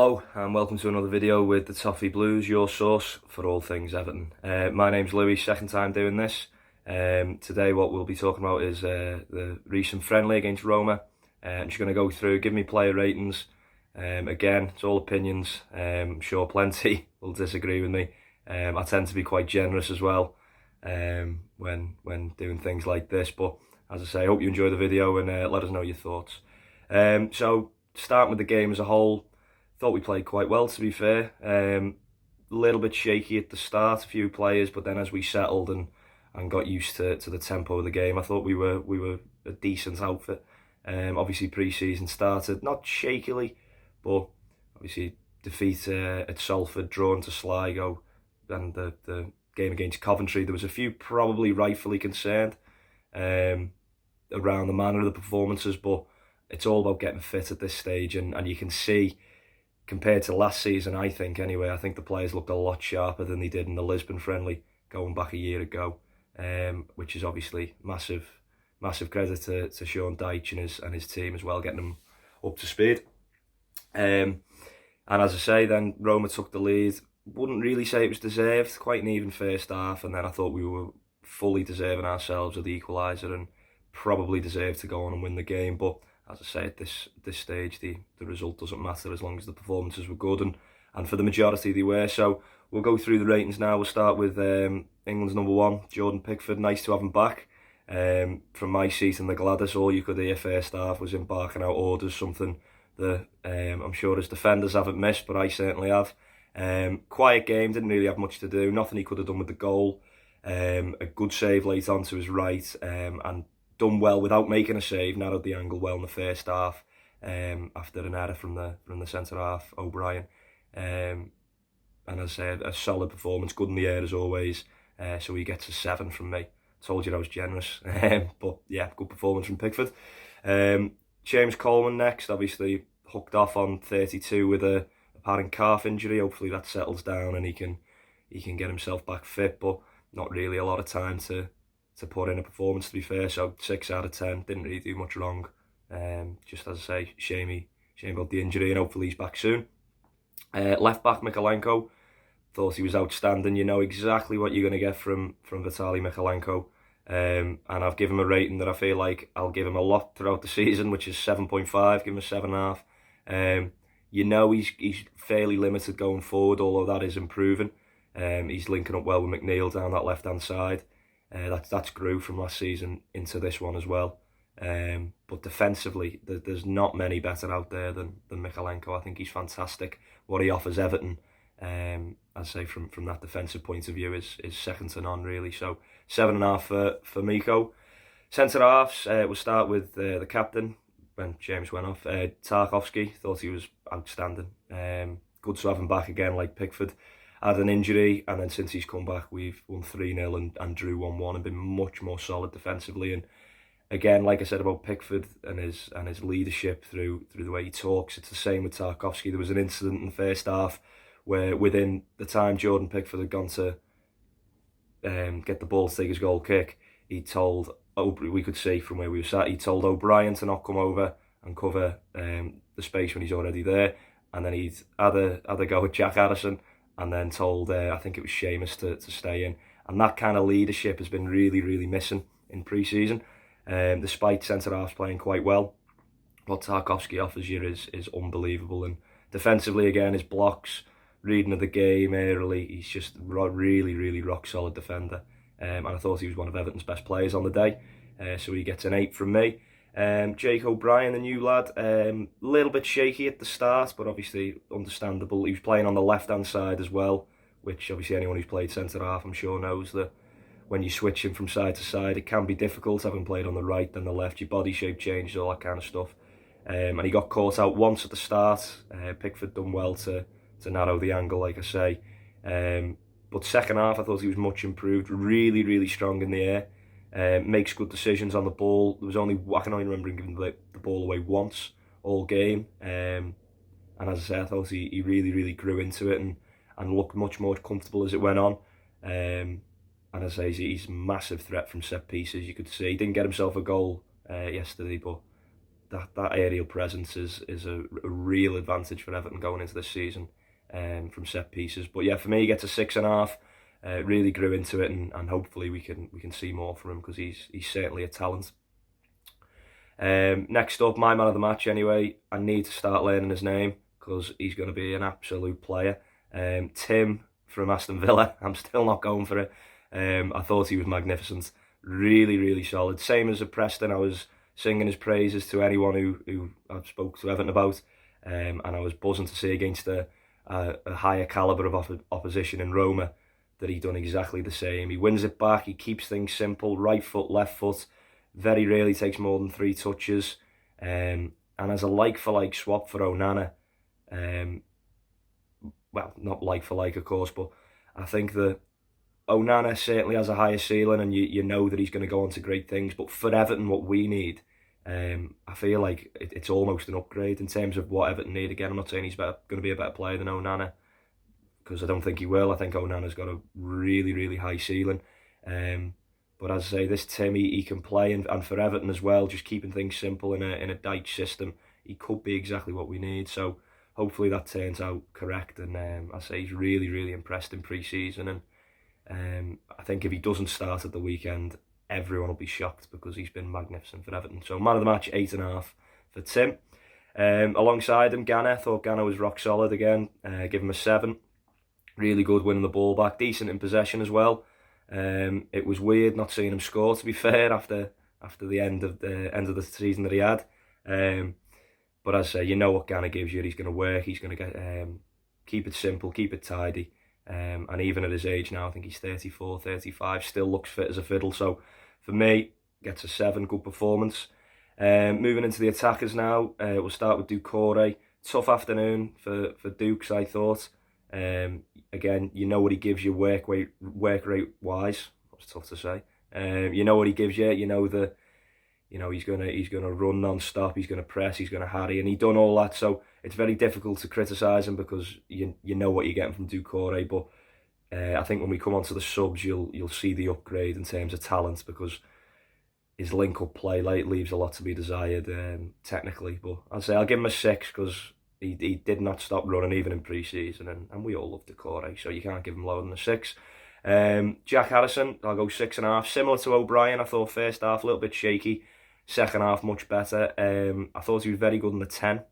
Hello and welcome to another video with the Toffee Blues, your source for all things Everton. My name's Louis, second time doing this. Today what we'll be talking about is the recent friendly against Roma. I'm just going to go through, give me player ratings. Again, it's all opinions. I'm sure plenty will disagree with me. I tend to be quite generous as well when doing things like this. But as I say, I hope you enjoy the video and let us know your thoughts. So starting with the game as a whole, thought we played quite well, to be fair. A little bit shaky at the start, a few players, but then as we settled and got used to the tempo of the game, I thought we were a decent outfit. Obviously pre-season started not shakily, but obviously defeat at Salford, drawn to Sligo, and the game against Coventry. There was a few probably rightfully concerned around the manner of the performances, but it's all about getting fit at this stage, and you can see, compared to last season, I think the players looked a lot sharper than they did in the Lisbon friendly going back a year ago, which is obviously massive credit to Sean Dyche and his team as well, getting them up to speed. And as I say, then Roma took the lead. Wouldn't really say it was deserved, quite an even first half, and then I thought we were fully deserving ourselves of the equaliser and probably deserved to go on and win the game. But as I say, at this stage, the result doesn't matter as long as the performances were good, and for the majority they were. So we'll go through the ratings now. We'll start with England's number one, Jordan Pickford. Nice to have him back. From my seat in the Gladys, all you could hear first half was him barking out orders, something that I'm sure his defenders haven't missed, but I certainly have. Quiet game, didn't really have much to do, nothing he could have done with the goal. A good save late on to his right, and done well without making a save, narrowed the angle well in the first half, after an error from the centre half, O'Brien. And as I said, a solid performance, good in the air as always. So he gets a 7 from me. Told you I was generous, but yeah, good performance from Pickford. James Coleman next, obviously hooked off on 32 with a apparent calf injury. Hopefully that settles down and he can get himself back fit, but not really a lot of time to put in a performance, to be fair. So 6 out of 10, didn't really do much wrong. Just as I say, shame about the injury, and hopefully he's back soon. Left back Mykolenko, thought he was outstanding. You know exactly what you're going to get from Vitaly Mykolenko, and I've given him a rating that I feel like I'll give him a lot throughout the season, which is 7.5. Give him a 7.5. You know he's fairly limited going forward, although that is improving. He's linking up well with McNeil down that left hand side. That's grew from last season into this one as well. But defensively, there's not many better out there than Mykolenko. I think he's fantastic. What he offers Everton, I'd say from that defensive point of view, is second to none, really. So 7.5 for Miko. Centre halves, we'll start with the captain when James went off. Tarkowski, thought he was outstanding. Good to have him back again, like Pickford. Had an injury, and then since he's come back, we've won 3-0 and drew 1-1 and been much more solid defensively. And again, like I said about Pickford and his leadership through the way he talks, it's the same with Tarkowski. There was an incident in the first half where within the time Jordan Pickford had gone to get the ball to take his goal kick, he told, we could see from where we were sat, he told O'Brien to not come over and cover the space when he's already there, and then he'd had a go at Jack Addison, and then told, I think it was Seamus, to stay in. And that kind of leadership has been really, really missing in pre-season. Despite centre-halves playing quite well, what Tarkowski offers you is unbelievable. And defensively, again, his blocks, reading of the game early, he's just really, really rock-solid defender. And I thought he was one of Everton's best players on the day. So he gets an 8 from me. Jake O'Brien, the new lad, a little bit shaky at the start, but obviously understandable. He was playing on the left-hand side as well, which obviously anyone who's played centre-half, I'm sure, knows that when you switch him from side to side, it can be difficult, having played on the right than the left. Your body shape changes, all that kind of stuff. And he got caught out once at the start. Pickford done well to narrow the angle, like I say. But second half, I thought he was much improved. Really, really strong in the air. Makes good decisions on the ball. I can only remember him giving the ball away once all game. And as I say, I thought he really, really grew into it and looked much more comfortable as it went on. And as I say, he's a massive threat from set pieces. You could see he didn't get himself a goal yesterday, but that aerial presence is a real advantage for Everton going into this season, from set pieces. But yeah, for me, he gets a 6.5. Really grew into it, and hopefully we can see more from him, because he's certainly a talent. Next up, my man of the match anyway. I need to start learning his name, because he's going to be an absolute player. Tim from Aston Villa. I'm still not going for it. I thought he was magnificent. Really, really solid. Same as at Preston, I was singing his praises to anyone who I've spoke to Everton about, and I was buzzing to see against a higher calibre of opposition in Roma that he done exactly the same. He wins it back, he keeps things simple, right foot, left foot, very rarely takes more than 3 touches, and as a like-for-like swap for Onana, well, not like-for-like of course, but I think that Onana certainly has a higher ceiling, and you know that he's going to go on to great things, but for Everton, what we need, I feel like it's almost an upgrade in terms of what Everton need. Again, I'm not saying he's going to be a better player than Onana, because I don't think he will. I think Onana's got a really, really high ceiling. But as I say, this Tim, he can play, and for Everton as well, just keeping things simple in a Dyche system, he could be exactly what we need. So hopefully that turns out correct. And I say he's really, really impressed in pre-season. And I think if he doesn't start at the weekend, everyone will be shocked, because he's been magnificent for Everton. So man of the match, 8.5 for Tim. Alongside him, Ghana. Thought Ghana was rock solid again. Give him a 7. Really good winning the ball back, decent in possession as well. It was weird not seeing him score, to be fair, after the end of the season that he had. But as I say, you know what Ghana gives you. He's going to work. He's going to get keep it simple, keep it tidy. And even at his age now, I think he's 34, 35, still looks fit as a fiddle. So for me, gets a 7, good performance. Moving into the attackers now, we'll start with Doucouré. Tough afternoon for Dukes, I thought. Again, you know what he gives you work rate wise. That's tough to say. You know what he gives you. You know he's gonna run non-stop. He's gonna press. He's gonna harry, and he done all that. So it's very difficult to criticise him, because you know what you're getting from Doucouré. But I think when we come onto the subs, you'll see the upgrade in terms of talent, because his link-up play leaves a lot to be desired technically. But I'll say I'll give him a 6, because he did not stop running even in pre-season, and we all love Doucouré, so you can't give him lower than a 6. Jack Harrison, I'll go 6.5. Similar to O'Brien, I thought first half a little bit shaky, second half much better. I thought he was very good in the 10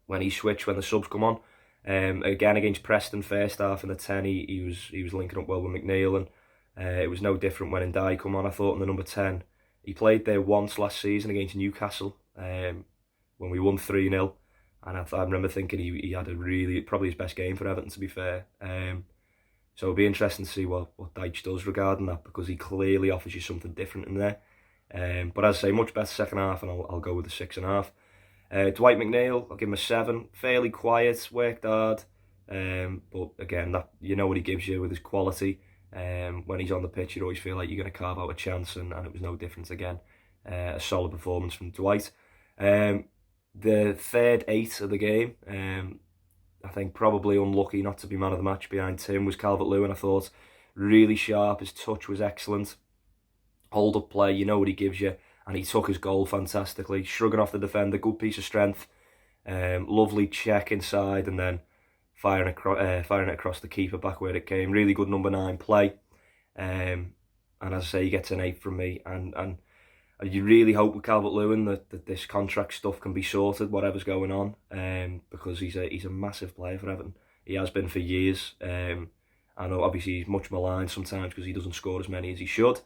when he switched, when the subs come on. Again against Preston, first half in the 10, he was linking up well with McNeil, and it was no different when Ndiaye come on. I thought in the number 10, he played there once last season against Newcastle, when we won 3-0. And I remember thinking he had probably his best game for Everton, to be fair. So it'll be interesting to see what Dyche does regarding that, because he clearly offers you something different in there. But as I say, much better second half, and I'll go with the 6.5. Dwight McNeil, I'll give him a 7. Fairly quiet, worked hard. But again, that you know what he gives you with his quality. When he's on the pitch, you always feel like you're going to carve out a chance, and it was no difference again. A solid performance from Dwight. The third 8 of the game, I think probably unlucky not to be man of the match behind Tim, was Calvert-Lewin. I thought really sharp, his touch was excellent. Hold up play, you know what he gives you, and he took his goal fantastically, shrugging off the defender, good piece of strength. Lovely check inside, and then firing it across the keeper back where it came. Really good number 9 play. And as I say, he gets an 8 from me, and you really hope with Calvert-Lewin that this contract stuff can be sorted, whatever's going on, because he's a massive player for Everton. He has been for years. I know obviously he's much maligned sometimes because he doesn't score as many as he should.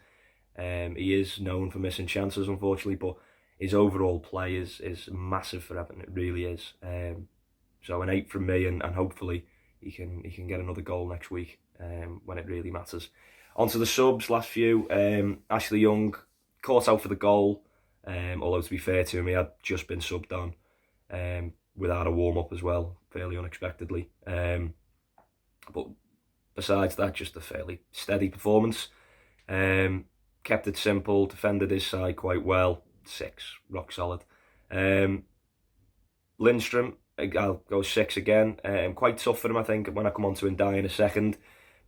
He is known for missing chances, unfortunately, but his overall play is massive for Everton. It really is. So an 8 from me, and hopefully he can get another goal next week when it really matters. Onto the subs, last few. Ashley Young caught out for the goal, although to be fair to him, he had just been subbed on without a warm-up as well, fairly unexpectedly. But besides that, just a fairly steady performance. Kept it simple, defended his side quite well. 6, rock solid. Lindstrom, I'll go 6 again. Quite tough for him, I think, when I come on to Ndiaye in a second.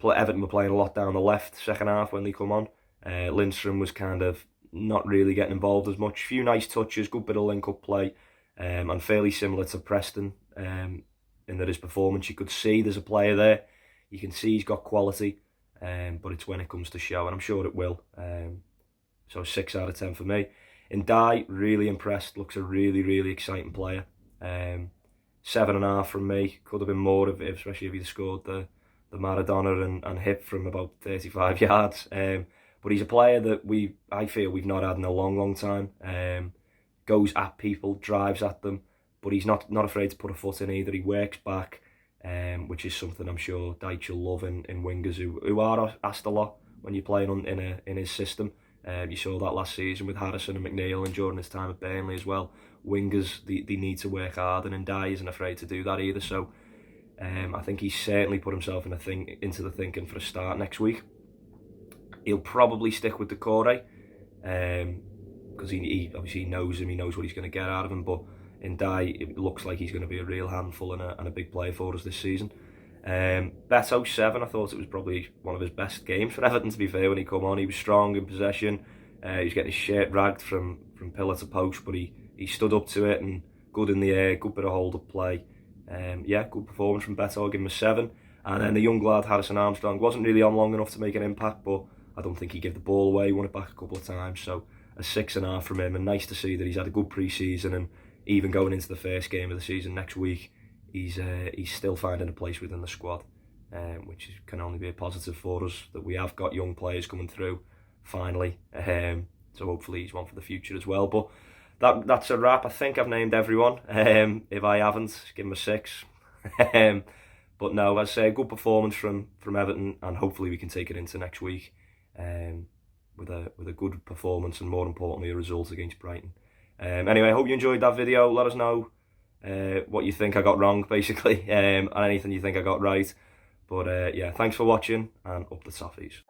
Everton were playing a lot down the left second half when they come on. Lindstrom was kind of not really getting involved as much. Few nice touches, good bit of link-up play, and fairly similar to Preston in that his performance, you could see there's a player there. You can see he's got quality, but it's when it comes to show, and I'm sure it will. So 6 out of 10 for me. Ndiaye, really impressed. Looks a really, really exciting player. 7.5 from me. Could have been more, especially if he'd scored the Maradona and hit from about 35 yards. But he's a player that I feel we've not had in a long, long time. Goes at people, drives at them, but he's not afraid to put a foot in either. He works back, which is something I'm sure Dyche will love in wingers who are asked a lot when you're playing in his system. You saw that last season with Harrison and McNeil, and during his time at Burnley as well. Wingers, they need to work hard, and Ndiaye isn't afraid to do that either. So I think he's certainly put himself into the thinking for a start next week. He'll probably stick with Decore, because he obviously knows him, he knows what he's going to get out of him. But Ndiaye, it looks like he's going to be a real handful and a big player for us this season. Beto 7, I thought it was probably one of his best games for Everton, to be fair. When he come on, he was strong in possession. He was getting his shirt ragged from pillar to post, but he stood up to it, and good in the air, good bit of hold-up play. Yeah, good performance from Beto. I'll give him a 7. And then the young lad, Harrison Armstrong, wasn't really on long enough to make an impact, but I don't think he gave the ball away. He won it back a couple of times, so a 6.5 from him. And nice to see that he's had a good pre-season, and even going into the first game of the season next week, he's still finding a place within the squad, which can only be a positive for us, that we have got young players coming through finally. So hopefully he's one for the future as well. But that's a wrap. I think I've named everyone. If I haven't, give him a 6. But no, as I say, a good performance from Everton, and hopefully we can take it into next week with a good performance, and more importantly, a result against Brighton. Anyway, I hope you enjoyed that video. Let us know what you think I got wrong, basically, and anything you think I got right. But yeah, thanks for watching, and up the Toffees.